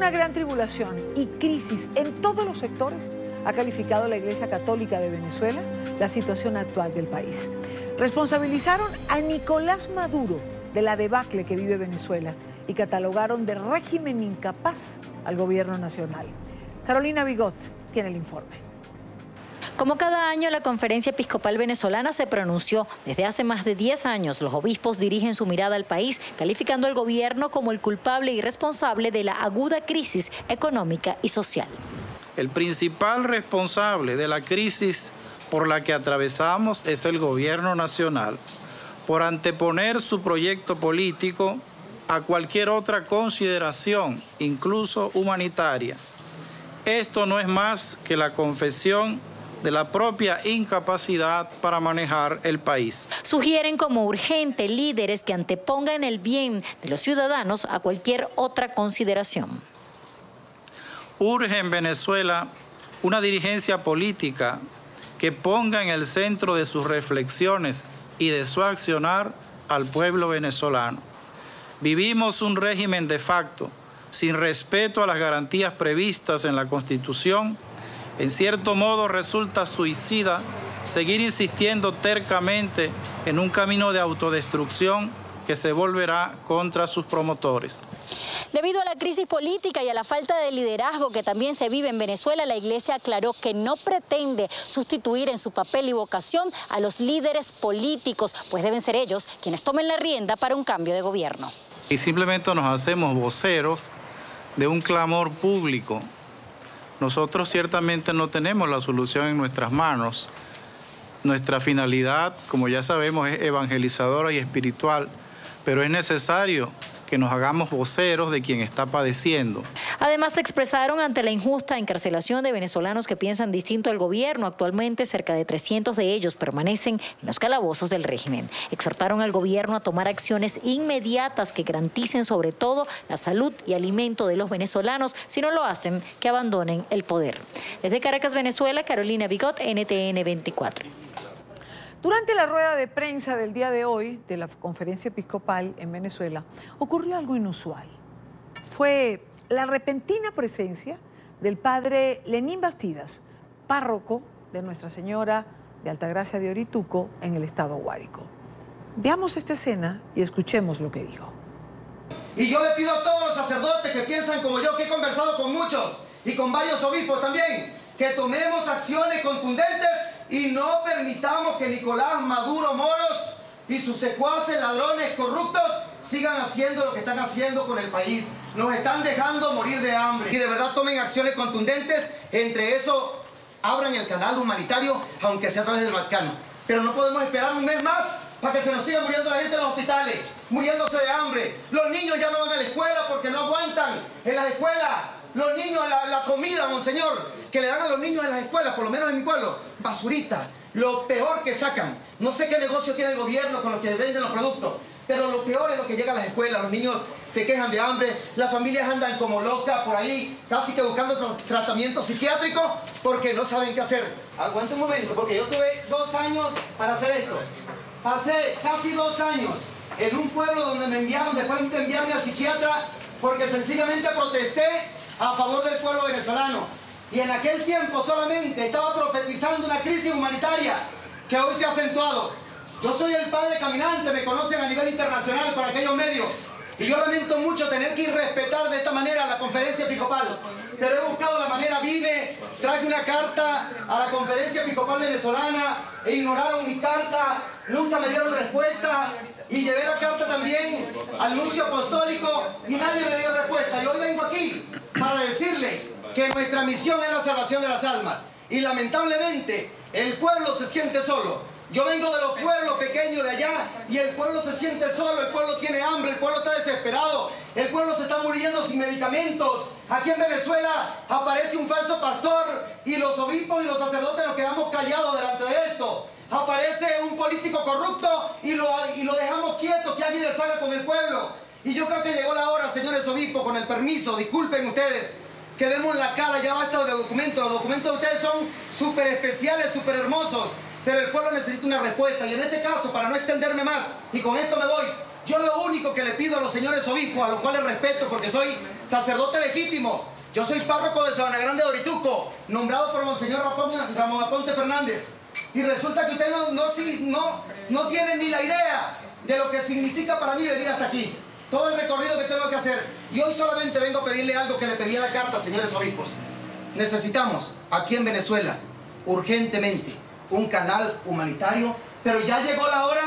una gran tribulación y crisis en todos los sectores, ha calificado la Iglesia Católica de Venezuela la situación actual del país. Responsabilizaron a Nicolás Maduro de la debacle que vive Venezuela y catalogaron de régimen incapaz al gobierno nacional. Carolina Bigot tiene el informe. Como cada año, la Conferencia Episcopal Venezolana se pronunció. Desde hace más de 10 años, los obispos dirigen su mirada al país, calificando al gobierno como el culpable y responsable de la aguda crisis económica y social. El principal responsable de la crisis por la que atravesamos es el gobierno nacional, por anteponer su proyecto político a cualquier otra consideración, incluso humanitaria. Esto no es más que la confesión de la propia incapacidad para manejar el país. Sugieren como urgente líderes que antepongan el bien de los ciudadanos a cualquier otra consideración. Urge en Venezuela una dirigencia política que ponga en el centro de sus reflexiones y de su accionar al pueblo venezolano. Vivimos un régimen de facto, sin respeto a las garantías previstas en la Constitución. En cierto modo resulta suicida seguir insistiendo tercamente en un camino de autodestrucción que se volverá contra sus promotores. Debido a la crisis política y a la falta de liderazgo que también se vive en Venezuela, la Iglesia aclaró que no pretende sustituir en su papel y vocación a los líderes políticos, pues deben ser ellos quienes tomen la rienda para un cambio de gobierno. Y simplemente nos hacemos voceros de un clamor público. Nosotros ciertamente no tenemos la solución en nuestras manos. Nuestra finalidad, como ya sabemos, es evangelizadora y espiritual, pero es necesario que nos hagamos voceros de quien está padeciendo. Además, se expresaron ante la injusta encarcelación de venezolanos que piensan distinto al gobierno. Actualmente, cerca de 300 de ellos permanecen en los calabozos del régimen. Exhortaron al gobierno a tomar acciones inmediatas que garanticen sobre todo la salud y alimento de los venezolanos. Si no lo hacen, que abandonen el poder. Desde Caracas, Venezuela, Carolina Bigot, NTN 24. Durante la rueda de prensa del día de hoy de la Conferencia Episcopal en Venezuela, ocurrió algo inusual. Fue la repentina presencia del padre Lenín Bastidas, párroco de Nuestra Señora de Altagracia de Orituco en el estado Guárico. Veamos esta escena y escuchemos lo que dijo. Y yo le pido a todos los sacerdotes que piensan como yo, que he conversado con muchos y con varios obispos también, que tomemos acciones contundentes y no permitamos que Nicolás Maduro Moros y sus secuaces ladrones corruptos sigan haciendo lo que están haciendo con el país. Nos están dejando morir de hambre. Y de verdad tomen acciones contundentes. Entre eso, abran el canal humanitario, aunque sea a través del Vaticano. Pero no podemos esperar un mes más para que se nos siga muriendo la gente en los hospitales, muriéndose de hambre. Los niños ya no van a la escuela porque no aguantan en las escuelas. Los niños, la comida, monseñor, que le dan a los niños en las escuelas, por lo menos en mi pueblo, basurita, lo peor que sacan. No sé qué negocio tiene el gobierno con los que venden los productos, pero lo peor es lo que llega a las escuelas. Los niños se quejan de hambre, las familias andan como locas por ahí, casi que buscando tratamiento psiquiátrico porque no saben qué hacer. Aguante un momento, porque yo tuve 2 años para hacer esto. Pasé casi 2 años en un pueblo donde me enviaron, después de enviarme al psiquiatra, porque sencillamente protesté a favor del pueblo venezolano. Y en aquel tiempo solamente estaba profetizando una crisis humanitaria que hoy se ha acentuado. Yo soy el padre caminante, me conocen a nivel internacional por aquellos medios. Y yo lamento mucho tener que irrespetar de esta manera la Conferencia Episcopal. Pero he buscado la manera, vine, traje una carta a la Conferencia Episcopal Venezolana e ignoraron mi carta, nunca me dieron respuesta. Y llevé la carta también al nuncio apostólico y nadie me dio respuesta. Y hoy vengo aquí para decirle que nuestra misión es la salvación de las almas. Y lamentablemente el pueblo se siente solo. Yo vengo de los pueblos pequeños de allá y el pueblo se siente solo, el pueblo tiene hambre, el pueblo está desesperado, el pueblo se está muriendo sin medicamentos. Aquí en Venezuela aparece un falso pastor y los obispos y los sacerdotes nos quedamos callados delante de esto. Aparece un político corrupto y lo dejamos quieto, que alguien deshaga con el pueblo. Y yo creo que llegó la hora, señores obispos, con el permiso, disculpen ustedes, que demos la cara, ya basta de documentos. Los documentos de ustedes son súper especiales, súper hermosos, pero el pueblo necesita una respuesta. Y en este caso, para no extenderme más, y con esto me voy, yo lo único que le pido a los señores obispos, a los cuales respeto porque soy sacerdote legítimo. Yo soy párroco de Sabana Grande de Orituco, nombrado por Monseñor Ramón Aponte Fernández. Y resulta que usted no tiene ni la idea de lo que significa para mí venir hasta aquí. Todo el recorrido que tengo que hacer. Y hoy solamente vengo a pedirle algo que le pedí a la carta, señores obispos. Necesitamos, aquí en Venezuela, urgentemente, un canal humanitario, pero ya llegó la hora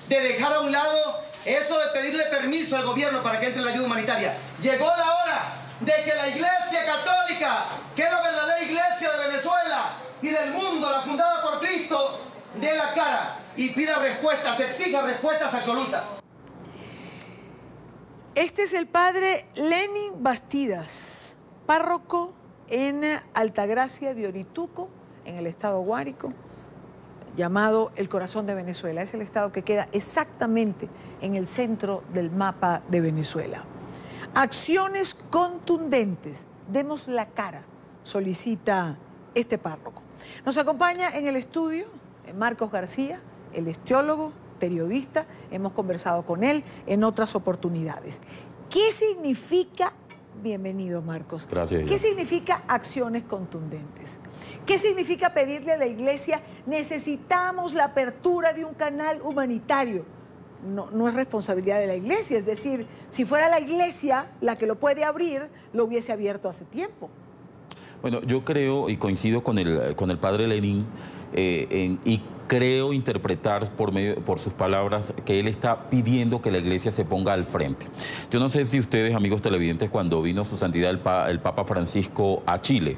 de dejar a un lado eso de pedirle permiso al gobierno para que entre la ayuda humanitaria. Llegó la hora de que la Iglesia Católica, que es la verdadera iglesia de Venezuela y del mundo, la fundada por Cristo, dé la cara y pida respuestas, exija respuestas absolutas. Este es el padre Lenin Bastidas, párroco en Altagracia de Orituco, en el estado Guárico, llamado el corazón de Venezuela. Es el estado que queda exactamente en el centro del mapa de Venezuela. Acciones contundentes, demos la cara, solicita este párroco. Nos acompaña en el estudio Marcos García, el teólogo, periodista, hemos conversado con él en otras oportunidades. ¿Qué significa, bienvenido Marcos, gracias, qué significa acciones contundentes? ¿Qué significa pedirle a la iglesia, necesitamos la apertura de un canal humanitario? No es responsabilidad de la iglesia, es decir, si fuera la iglesia la que lo puede abrir, lo hubiese abierto hace tiempo. Bueno, yo creo y coincido con el padre Lenin y creo interpretar por sus palabras que él está pidiendo que la iglesia se ponga al frente. Yo no sé si ustedes, amigos televidentes, cuando vino su santidad el Papa Francisco a Chile,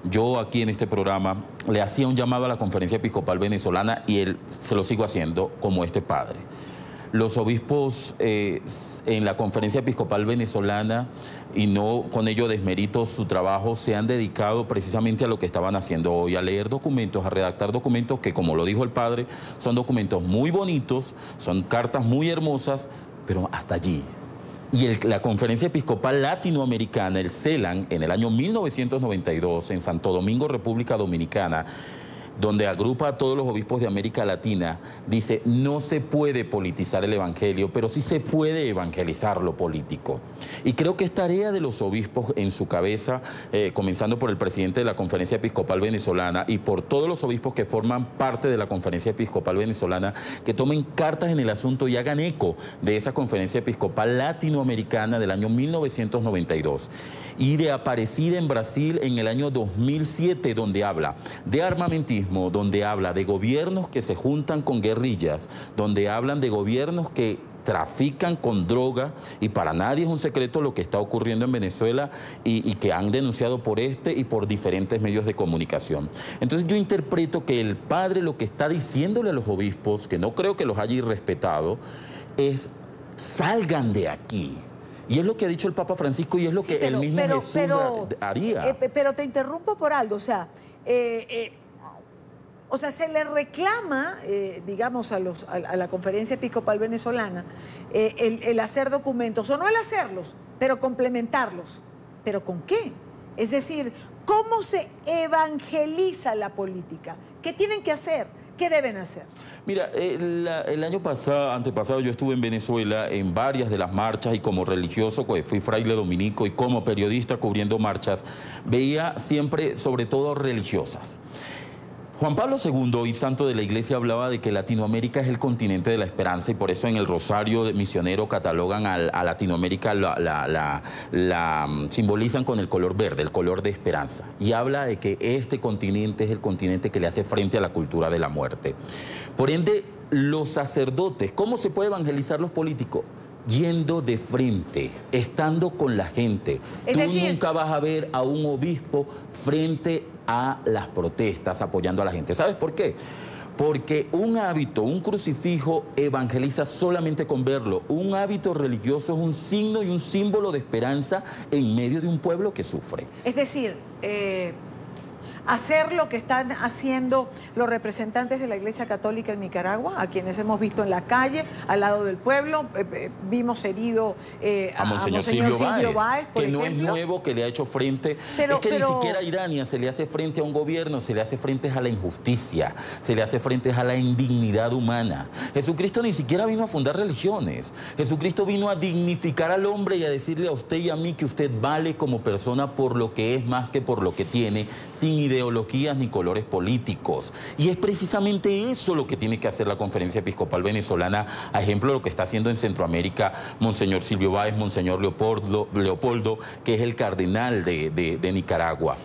yo aquí en este programa le hacía un llamado a la Conferencia Episcopal Venezolana y él se lo sigo haciendo como este padre. Los obispos en la Conferencia Episcopal Venezolana, y no con ello desmerito su trabajo, se han dedicado precisamente a lo que estaban haciendo hoy, a leer documentos, a redactar documentos que, como lo dijo el padre, son documentos muy bonitos, son cartas muy hermosas, pero hasta allí. Y la Conferencia Episcopal Latinoamericana, el CELAN, en el año 1992, en Santo Domingo, República Dominicana, donde agrupa a todos los obispos de América Latina, dice, no se puede politizar el evangelio, pero sí se puede evangelizar lo político. Y creo que es tarea de los obispos en su cabeza, comenzando por el presidente de la Conferencia Episcopal Venezolana y por todos los obispos que forman parte de la Conferencia Episcopal Venezolana, que tomen cartas en el asunto y hagan eco de esa Conferencia Episcopal Latinoamericana del año 1992. Y de Aparecida en Brasil en el año 2007, donde habla de armamentismo, donde habla de gobiernos que se juntan con guerrillas, donde hablan de gobiernos que trafican con droga, y para nadie es un secreto lo que está ocurriendo en Venezuela y que han denunciado por este y por diferentes medios de comunicación. Entonces yo interpreto que el padre lo que está diciéndole a los obispos, que no creo que los haya irrespetado, es salgan de aquí. Y es lo que ha dicho el Papa Francisco y es lo que el mismo Jesús haría. Pero te interrumpo por algo, o sea, se le reclama, digamos, a la Conferencia Episcopal Venezolana el hacer documentos, o no el hacerlos, pero complementarlos. ¿Pero con qué? Es decir, ¿cómo se evangeliza la política? ¿Qué tienen que hacer? ¿Qué deben hacer? Mira, el año antepasado yo estuve en Venezuela en varias de las marchas y como religioso, pues fui fraile dominico y como periodista cubriendo marchas, veía siempre, sobre todo, religiosas. Juan Pablo II y santo de la Iglesia hablaba de que Latinoamérica es el continente de la esperanza y por eso en el rosario misionero catalogan a Latinoamérica, la simbolizan con el color verde, el color de esperanza. Y habla de que este continente es el continente que le hace frente a la cultura de la muerte. Por ende, los sacerdotes, ¿cómo se puede evangelizar los políticos? Yendo de frente, estando con la gente. Tú nunca vas a ver a un obispo frente a las protestas apoyando a la gente. ¿Sabes por qué? Porque un hábito, un crucifijo evangeliza solamente con verlo. Un hábito religioso es un signo y un símbolo de esperanza en medio de un pueblo que sufre. Es decir, hacer lo que están haciendo los representantes de la Iglesia Católica en Nicaragua, a quienes hemos visto en la calle, al lado del pueblo? Vimos herido a Monseñor Silvio Báez, por que no ejemplo. es nuevo, que le ha hecho frente. Es que ni siquiera a Irania se le hace frente a un gobierno, se le hace frente a la injusticia, se le hace frente a la indignidad humana. Jesucristo ni siquiera vino a fundar religiones. Jesucristo vino a dignificar al hombre y a decirle a usted y a mí que usted vale como persona por lo que es más que por lo que tiene, sin ideologías ni colores políticos. Y es precisamente eso lo que tiene que hacer la Conferencia Episcopal Venezolana, a ejemplo de lo que está haciendo en Centroamérica Monseñor Silvio Báez, Monseñor Leopoldo, que es el cardenal de Nicaragua.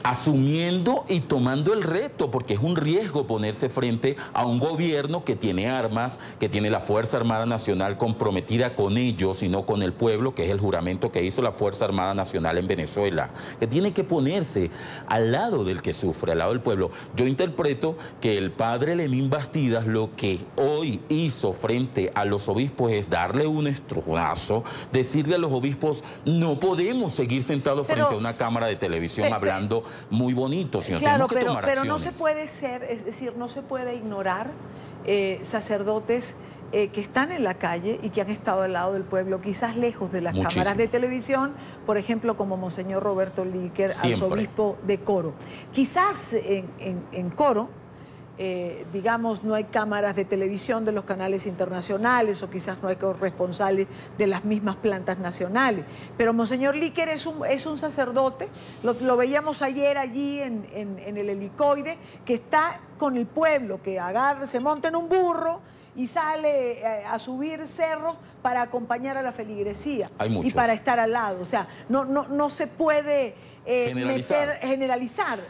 Asumiendo y tomando el reto, porque es un riesgo ponerse frente a un gobierno que tiene armas, que tiene la Fuerza Armada Nacional comprometida con ellos y no con el pueblo, que es el juramento que hizo la Fuerza Armada Nacional en Venezuela, que tiene que ponerse al lado del que sufre, al lado del pueblo. Yo interpreto que el padre Lenín Bastidas lo que hoy hizo frente a los obispos es darle un estrujazo, decirle a los obispos, no podemos seguir sentados frente a una cámara de televisión hablando muy bonito, sino claro, tenemos que tomar acciones. Pero no se puede ser, es decir, no se puede ignorar sacerdotes que están en la calle y que han estado al lado del pueblo, quizás lejos de las cámaras de televisión, por ejemplo, como Monseñor Roberto Líquer, arzobispo de Coro. Quizás en Coro, digamos, no hay cámaras de televisión de los canales internacionales o quizás no hay corresponsales de las mismas plantas nacionales. Pero Monseñor Líquer es un sacerdote, lo veíamos ayer allí en el helicoide, que está con el pueblo, que se monta en un burro y sale a subir cerros para acompañar a la feligresía y para estar al lado. O sea, no se puede generalizar.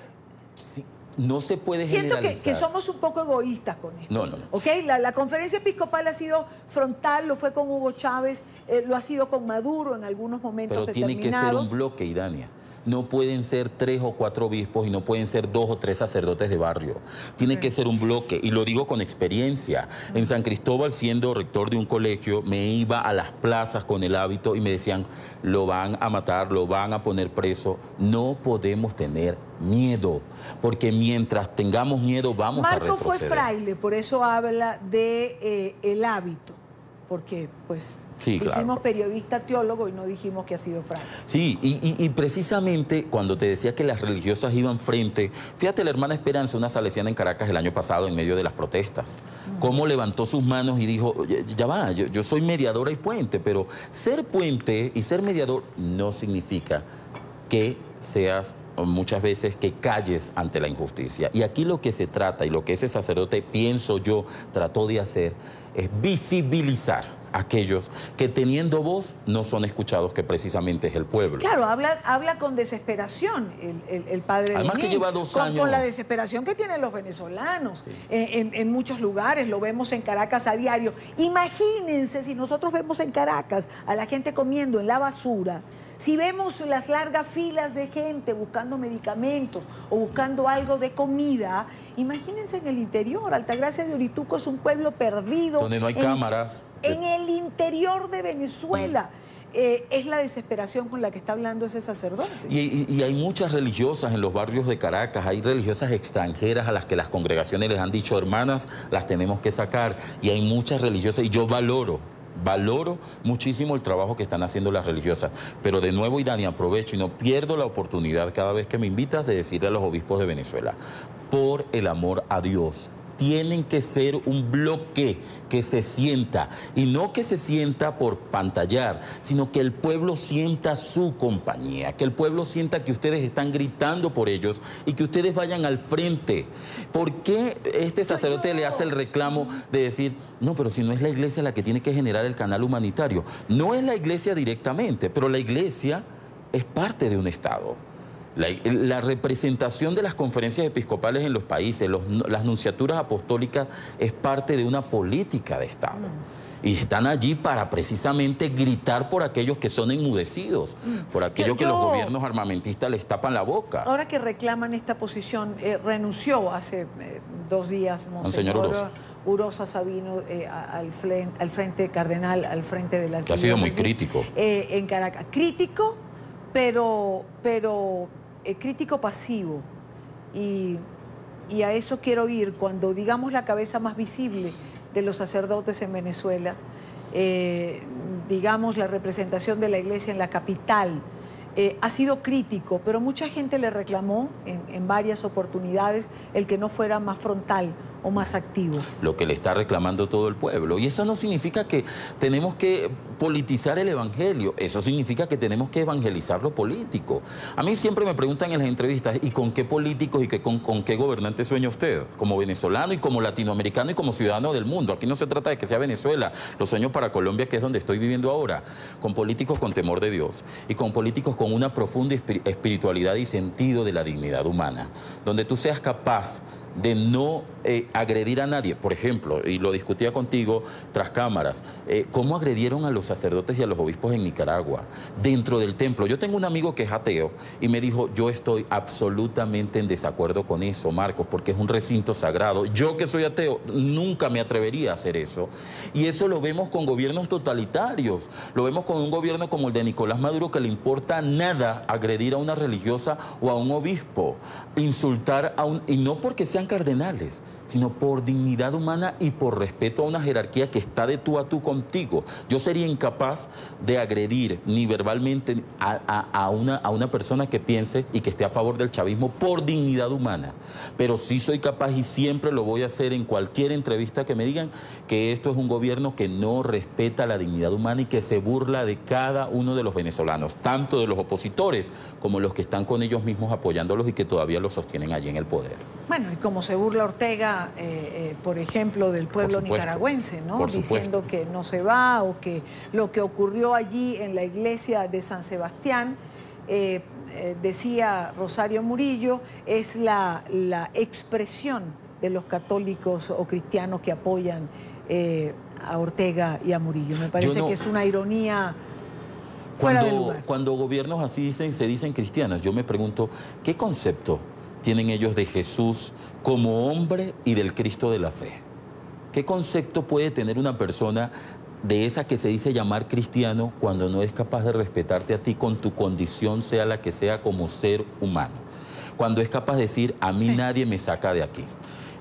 Sí. No se puede generalizar. Siento que somos un poco egoístas con esto. No. ¿Okay? La Conferencia Episcopal ha sido frontal, lo fue con Hugo Chávez, lo ha sido con Maduro en algunos momentos determinados. Pero tiene que ser un bloque, Irania. No pueden ser 3 o 4 obispos y no pueden ser 2 o 3 sacerdotes de barrio. Tiene que ser un bloque, y lo digo con experiencia. En San Cristóbal, siendo rector de un colegio, me iba a las plazas con el hábito y me decían, lo van a matar, lo van a poner preso. No podemos tener miedo, porque mientras tengamos miedo vamos a retroceder. Marco fue fraile, por eso habla de el hábito, porque pues... Sí, dijimos periodista teólogo y no dijimos que ha sido fraile. Sí, y precisamente cuando te decía que las religiosas iban frente, fíjate la hermana Esperanza, una salesiana en Caracas el año pasado en medio de las protestas, cómo levantó sus manos y dijo, ya va, yo soy mediadora y puente, pero ser puente y ser mediador no significa que seas muchas veces que calles ante la injusticia. Y aquí lo que se trata y lo que ese sacerdote, pienso yo, trató de hacer es visibilizar a aquellos que teniendo voz no son escuchados, que precisamente es el pueblo. Claro, habla con desesperación el padre Además Lenín, que lleva 2 años. Con la desesperación que tienen los venezolanos. Sí. En muchos lugares, lo vemos en Caracas a diario. Imagínense si nosotros vemos en Caracas a la gente comiendo en la basura, si vemos las largas filas de gente buscando medicamentos o buscando algo de comida, imagínense en el interior. Altagracia de Orituco es un pueblo perdido. Donde no hay cámaras. En el interior de Venezuela. Es la desesperación con la que está hablando ese sacerdote. Y hay muchas religiosas en los barrios de Caracas, hay religiosas extranjeras a las que las congregaciones les han dicho, hermanas, las tenemos que sacar. Y hay muchas religiosas, y yo valoro muchísimo el trabajo que están haciendo las religiosas. Pero de nuevo, Irania, aprovecho y no pierdo la oportunidad cada vez que me invitas de decirle a los obispos de Venezuela, por el amor a Dios, tienen que ser un bloque que se sienta, y no que se sienta por pantallar, sino que el pueblo sienta su compañía, que el pueblo sienta que ustedes están gritando por ellos y que ustedes vayan al frente. ¿Por qué este sacerdote le hace el reclamo de decir, no, pero si no es la iglesia la que tiene que generar el canal humanitario? No es la iglesia directamente, pero la iglesia es parte de un Estado. La representación de las conferencias episcopales en los países, las nunciaturas apostólicas, es parte de una política de Estado. Y están allí para precisamente gritar por aquellos que son enmudecidos, por aquellos que los gobiernos armamentistas les tapan la boca. Ahora que reclaman esta posición, renunció hace 2 días Monseñor Urosa Sabino al frente cardenal, al frente de la arquidiócesis. Que ha sido muy crítico. En Caracas. Crítico, pero crítico pasivo. y a eso quiero ir cuando digamos la cabeza más visible de los sacerdotes en Venezuela, digamos la representación de la iglesia en la capital, ha sido crítico, pero mucha gente le reclamó en varias oportunidades el que no fuera más frontal o más activo. Lo que le está reclamando todo el pueblo. Y eso no significa que tenemos que politizar el evangelio, eso significa que tenemos que evangelizar lo político. A mí siempre me preguntan en las entrevistas, ¿y con qué políticos y con qué gobernantes sueña usted? Como venezolano y como latinoamericano y como ciudadano del mundo. Aquí no se trata de que sea Venezuela, lo sueño para Colombia, que es donde estoy viviendo ahora. Con políticos con temor de Dios y con políticos con una profunda espiritualidad y sentido de la dignidad humana, donde tú seas capaz de no agredir a nadie. Por ejemplo, y lo discutía contigo tras cámaras, cómo agredieron a los sacerdotes y a los obispos en Nicaragua, dentro del templo. Yo tengo un amigo que es ateo y me dijo, yo estoy absolutamente en desacuerdo con eso, Marcos, porque es un recinto sagrado. Yo que soy ateo, nunca me atrevería a hacer eso. Y eso lo vemos con gobiernos totalitarios, lo vemos con un gobierno como el de Nicolás Maduro, que le importa nada agredir a una religiosa o a un obispo, insultar a un... y no porque sean cardenales, sino por dignidad humana y por respeto a una jerarquía que está de tú a tú contigo. Yo sería incapaz de agredir ni verbalmente a una persona que piense y que esté a favor del chavismo por dignidad humana, pero sí soy capaz y siempre lo voy a hacer en cualquier entrevista que me digan que esto es un gobierno que no respeta la dignidad humana y que se burla de cada uno de los venezolanos, tanto de los opositores como los que están con ellos mismos apoyándolos y que todavía los sostienen allí en el poder. Bueno, y como se burla Ortega, por ejemplo, del pueblo nicaragüense, ¿no? Diciendo que no se va, o que lo que ocurrió allí en la iglesia de San Sebastián, decía Rosario Murillo, es la expresión de los católicos o cristianos que apoyan a Ortega y a Murillo. Me parece que es una ironía fuera de lugar. Cuando gobiernos así se dicen cristianos, yo me pregunto, ¿qué concepto tienen ellos de Jesús como hombre y del Cristo de la fe? ¿Qué concepto puede tener una persona de esa que se dice llamar cristiano cuando no es capaz de respetarte a ti con tu condición, sea la que sea, como ser humano? Cuando es capaz de decir, a mí nadie me saca de aquí.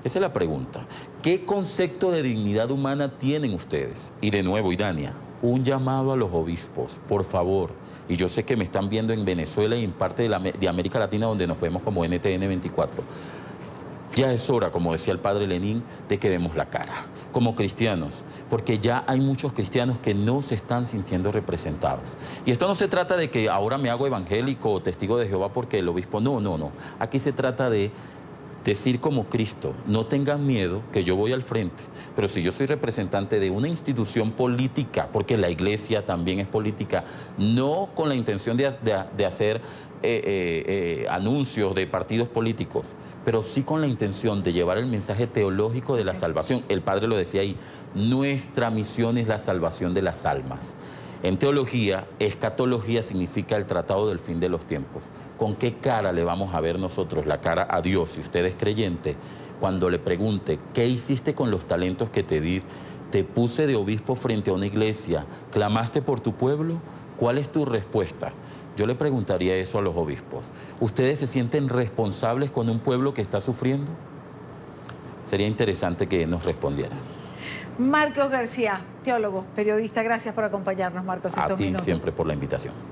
Esa es la pregunta. ¿Qué concepto de dignidad humana tienen ustedes? Y de nuevo, Idania, un llamado a los obispos, por favor. Y yo sé que me están viendo en Venezuela y en parte de América Latina, donde nos vemos como NTN 24. Ya es hora, como decía el padre Lenin, de que demos la cara, como cristianos, porque ya hay muchos cristianos que no se están sintiendo representados. Y esto no se trata de que ahora me hago evangélico o testigo de Jehová porque el obispo... No, no, no. Aquí se trata de decir como Cristo, no tengan miedo que yo voy al frente, pero si yo soy representante de una institución política, porque la iglesia también es política, no con la intención de hacer anuncios de partidos políticos, pero sí con la intención de llevar el mensaje teológico de la salvación. El padre lo decía ahí, nuestra misión es la salvación de las almas. En teología, escatología significa el tratado del fin de los tiempos. ¿Con qué cara le vamos a ver nosotros la cara a Dios, si usted es creyente, cuando le pregunte, ¿qué hiciste con los talentos que te di? ¿Te puse de obispo frente a una iglesia? ¿Clamaste por tu pueblo? ¿Cuál es tu respuesta? Yo le preguntaría eso a los obispos. ¿Ustedes se sienten responsables con un pueblo que está sufriendo? Sería interesante que nos respondieran. Marcos García, teólogo, periodista, gracias por acompañarnos, Marcos. A ti siempre por la invitación.